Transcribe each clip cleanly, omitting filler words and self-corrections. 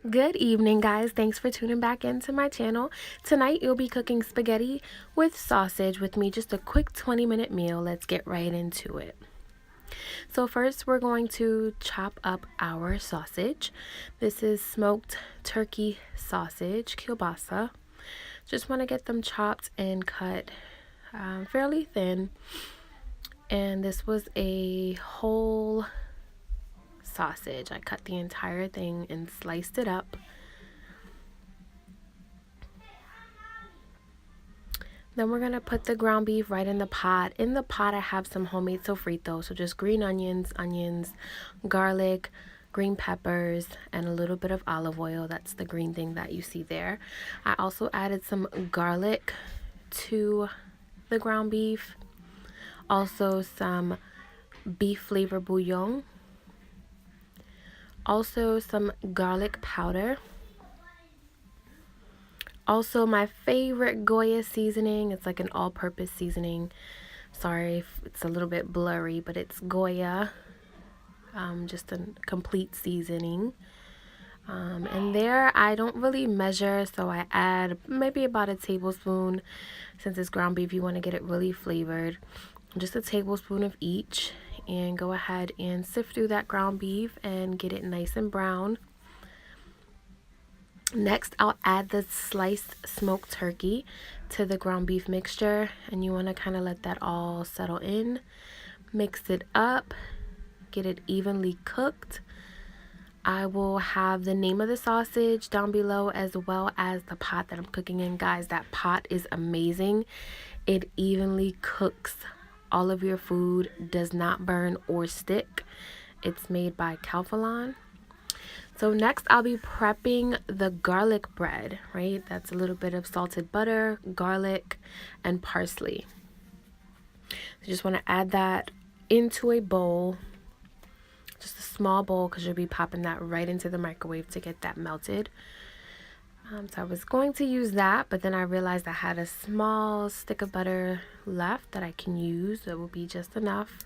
Good evening, guys. Thanks for tuning back into my channel. Tonight, you'll be cooking spaghetti with sausage with me. Just a quick 20-minute meal. Let's get right into it. So first, we're going to chop up our sausage. This is smoked turkey sausage, Kielbasa. Just want to get them chopped and cut fairly thin. And this was a whole sausage. I cut the entire thing and sliced it up. Then we're going to put the ground beef right in the pot. In the pot, I have some homemade sofrito. So just green onions, garlic, green peppers, and a little bit of olive oil. That's the green thing that you see there. I also added some garlic to the ground beef. Also some beef flavor bouillon. Also some garlic powder. Also my favorite Goya seasoning. It's like an all-purpose seasoning. Sorry if it's a little bit blurry, but it's Goya. Just a complete seasoning. And there I don't really measure, so I add maybe about a tablespoon. Since it's ground beef, you want to get it really flavored. Just a tablespoon of each. And go ahead and sift through that ground beef and get it nice and brown. Next, I'll add the sliced smoked turkey to the ground beef mixture, and you want to kind of let that all settle in. Mix it up, get it evenly cooked. I will have the name of the sausage down below as well as the pot that I'm cooking in. Guys, that pot is amazing. It evenly cooks all of your food, does not burn or stick. It's made by Calphalon. So next I'll be prepping the garlic bread, right? That's a little bit of salted butter, garlic, and parsley. So you just want to add that into a bowl, just a small bowl, because you'll be popping that right into the microwave to get that melted. So I was going to use that, but then I realized I had a small stick of butter left that I can use. That will be just enough.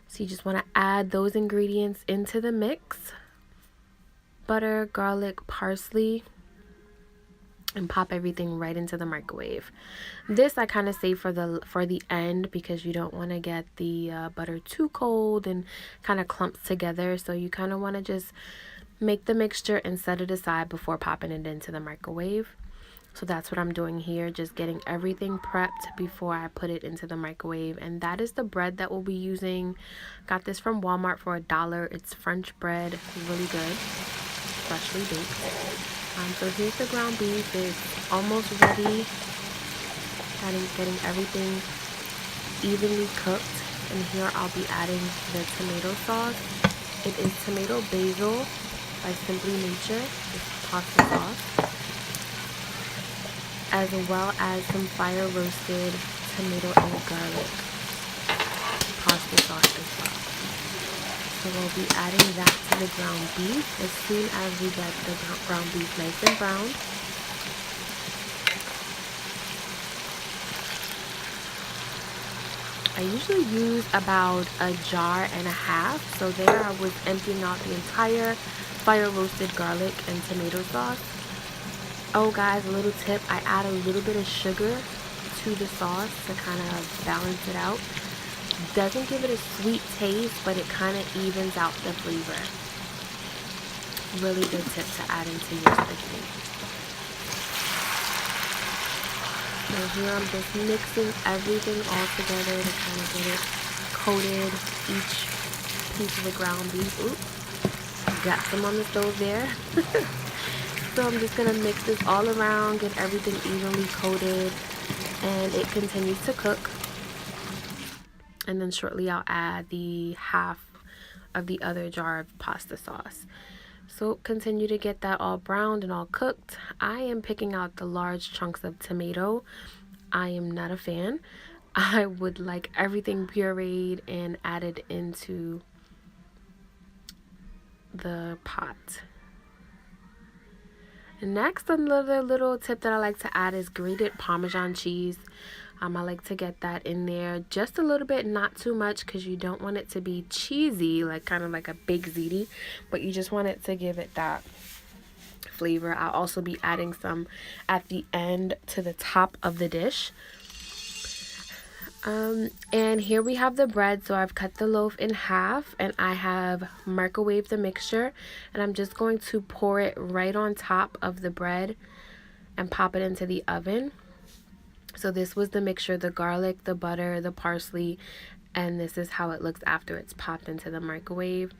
So you just want to add those ingredients into the mix. Butter, garlic, parsley, and pop everything right into the microwave. This I kind of save for the end because you don't want to get the butter too cold and kind of clumps together. So you kind of want to just make the mixture and set it aside before popping it into the microwave. So that's what I'm doing here, just getting everything prepped before I put it into the microwave. And that is the bread that we'll be using. Got this from Walmart for $1. It's French bread, really good, freshly baked. So here's the ground beef. It's almost ready. Getting everything evenly cooked. And here I'll be adding the tomato sauce. It is tomato basil by Simply Nature. It's pasta sauce. As well as some fire roasted tomato and garlic pasta sauce as well. So we'll be adding that to the ground beef as soon as we get the ground beef nice and browned. I usually use about a jar and a half. So there I was emptying out the entire fire roasted garlic and tomato sauce. Oh guys, a little tip, I add a little bit of sugar to the sauce to kind of balance it out. Doesn't give it a sweet taste, but it kind of evens out the flavor. Really good tip to add into your spaghetti. So here I'm just mixing everything all together to kind of get it coated, each piece of the ground beef. Oops, got some on the stove there. So I'm just going to mix this all around, get everything evenly coated, and it continues to cook. And then shortly I'll add the half of the other jar of pasta sauce. So continue to get that all browned and all cooked. I am picking out the large chunks of tomato. I am not a fan. I would like everything pureed and added into the pot. Next, another little tip that I like to add is grated Parmesan cheese. I like to get that in there just a little bit, not too much, because you don't want it to be cheesy, like kind of like a big ziti, but you just want it to give it that flavor. I'll also be adding some at the end to the top of the dish. And here we have the bread. So I've cut the loaf in half and I have microwaved the mixture, and I'm just going to pour it right on top of the bread and pop it into the oven. So this was the mixture, the garlic, the butter, the parsley, and this is how it looks after it's popped into the microwave.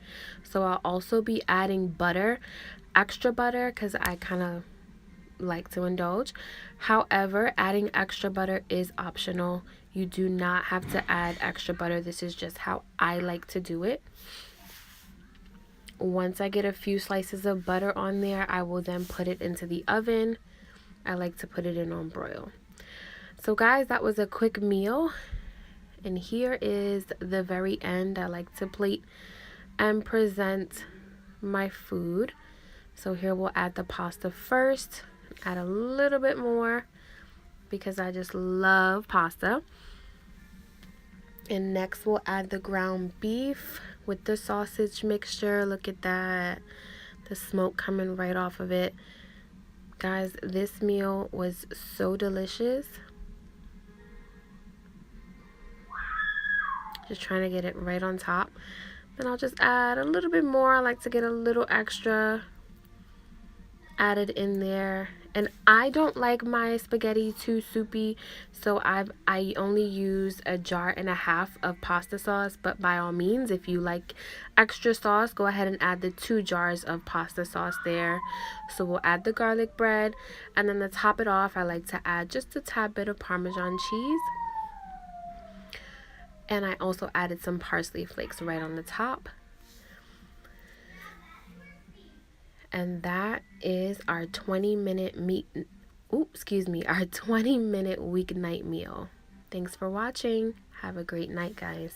So I'll also be adding butter, extra butter, because I kind of like to indulge. However, adding extra butter is optional. You do not have to add extra butter. This is just how I like to do it. Once I get a few slices of butter on there, I will then put it into the oven. I like to put it in on broil. So guys, that was a quick meal. And here is the very end. I like to plate and present my food. So here we'll add the pasta first. Add a little bit more because I just love pasta. And next we'll add the ground beef with the sausage mixture. Look at that. The smoke coming right off of it. Guys, this meal was so delicious. Just trying to get it right on top. Then I'll just add a little bit more. I like to get a little extra added in there. And I don't like my spaghetti too soupy, so I only use a jar and a half of pasta sauce. But by all means, if you like extra sauce, go ahead and add the 2 jars of pasta sauce there. So we'll add the garlic bread, and then to top it off, I like to add just a tad bit of Parmesan cheese. And I also added some parsley flakes right on the top. And that is our 20-minute our 20-minute weeknight meal. Thanks for watching. Have a great night, guys.